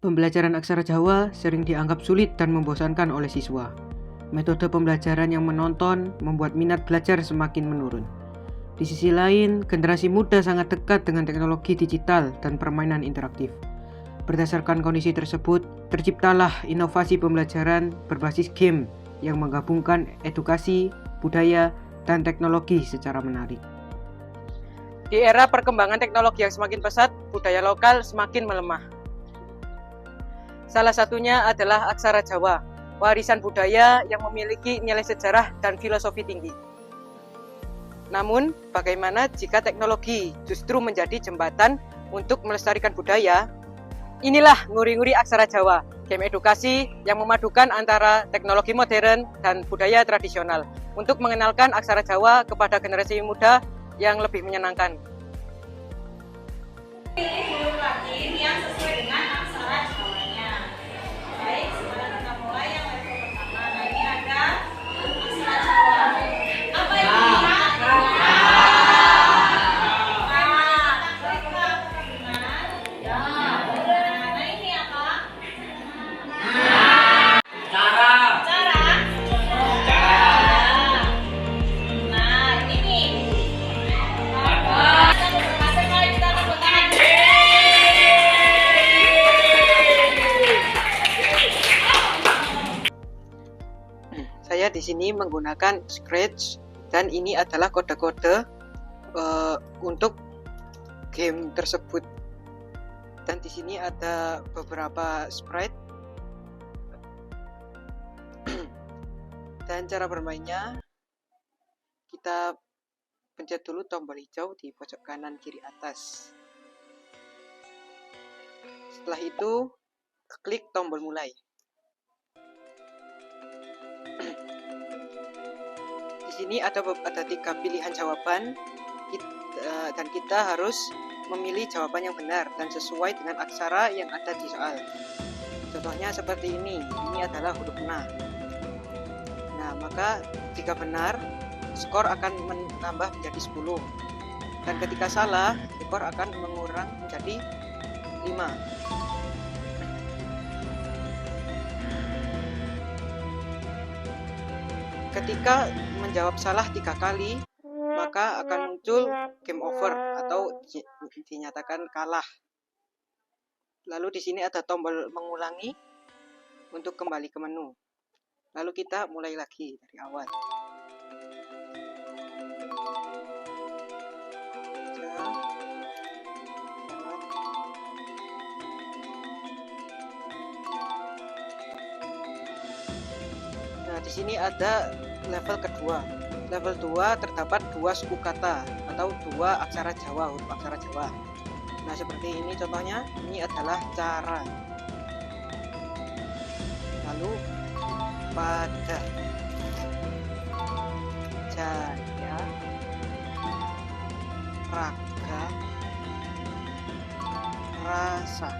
Pembelajaran aksara Jawa sering dianggap sulit dan membosankan oleh siswa. Metode pembelajaran yang menonton membuat minat belajar semakin menurun. Di sisi lain, generasi muda sangat dekat dengan teknologi digital dan permainan interaktif. Berdasarkan kondisi tersebut, terciptalah inovasi pembelajaran berbasis game yang menggabungkan edukasi, budaya, dan teknologi secara menarik. Di era perkembangan teknologi yang semakin pesat, budaya lokal semakin melemah. Salah satunya adalah aksara Jawa, warisan budaya yang memiliki nilai sejarah dan filosofi tinggi. Namun, bagaimana jika teknologi justru menjadi jembatan untuk melestarikan budaya? Inilah Nguri-Nguri Aksara Jawa, game edukasi yang memadukan antara teknologi modern dan budaya tradisional untuk mengenalkan aksara Jawa kepada generasi muda yang lebih menyenangkan. Pilih huruf Latin yang sesuai dengan aksara Jawanya. Baik, sekarang kita mulai yang level pertama. Nah, ini ada aksara Jawa. Apa yang Saya di sini menggunakan Scratch dan ini adalah kode-kode untuk game tersebut. Dan di sini ada beberapa sprite dan cara bermainnya. Kita pencet dulu tombol hijau di pojok kanan kiri atas. Setelah itu klik tombol mulai. Di sini ada 3 pilihan jawaban dan kita harus memilih jawaban yang benar dan sesuai dengan aksara yang ada di soal. Contohnya seperti ini adalah huruf na. Nah, maka jika benar, skor akan menambah menjadi 10. Dan ketika salah, skor akan mengurang menjadi 5. Ketika menjawab salah 3 kali, maka akan muncul game over atau dinyatakan kalah. Lalu di sini ada tombol mengulangi untuk kembali ke menu. Lalu kita mulai lagi dari awal. Nah, di sini ada level kedua. Level 2 terdapat 2 suku kata atau 2 aksara Jawa, huruf aksara Jawa. Nah, seperti ini contohnya, ini adalah cara. Lalu pada, jaya, raga, rasa.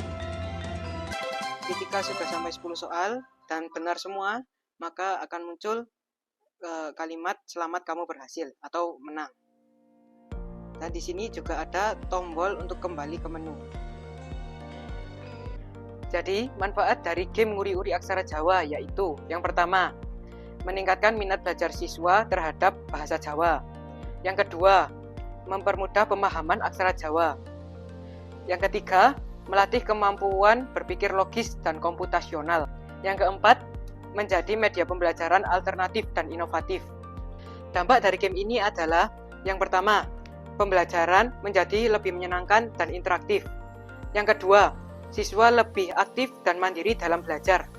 Ketika sudah sampai 10 soal dan benar semua, maka akan muncul kalimat selamat kamu berhasil atau menang. Dan di sini juga ada tombol untuk kembali ke menu. Jadi, manfaat dari game Nguri-Nguri Aksara Jawa yaitu yang pertama, meningkatkan minat belajar siswa terhadap bahasa Jawa. Yang kedua, mempermudah pemahaman aksara Jawa. Yang ketiga, melatih kemampuan berpikir logis dan komputasional. Yang keempat, menjadi media pembelajaran alternatif dan inovatif. Dampak dari game ini adalah yang pertama, pembelajaran menjadi lebih menyenangkan dan interaktif. Yang kedua, siswa lebih aktif dan mandiri dalam belajar.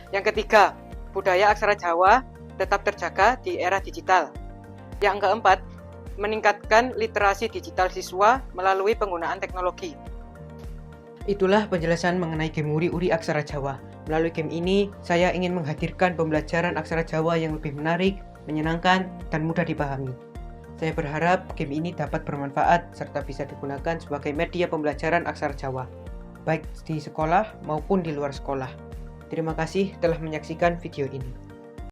Yang ketiga, budaya aksara Jawa tetap terjaga di era digital. Yang keempat, meningkatkan literasi digital siswa melalui penggunaan teknologi. Itulah penjelasan mengenai game Nguri-Nguri Aksara Jawa. Melalui game ini, saya ingin menghadirkan pembelajaran aksara Jawa yang lebih menarik, menyenangkan, dan mudah dipahami. Saya berharap game ini dapat bermanfaat serta bisa digunakan sebagai media pembelajaran aksara Jawa, baik di sekolah maupun di luar sekolah. Terima kasih telah menyaksikan video ini.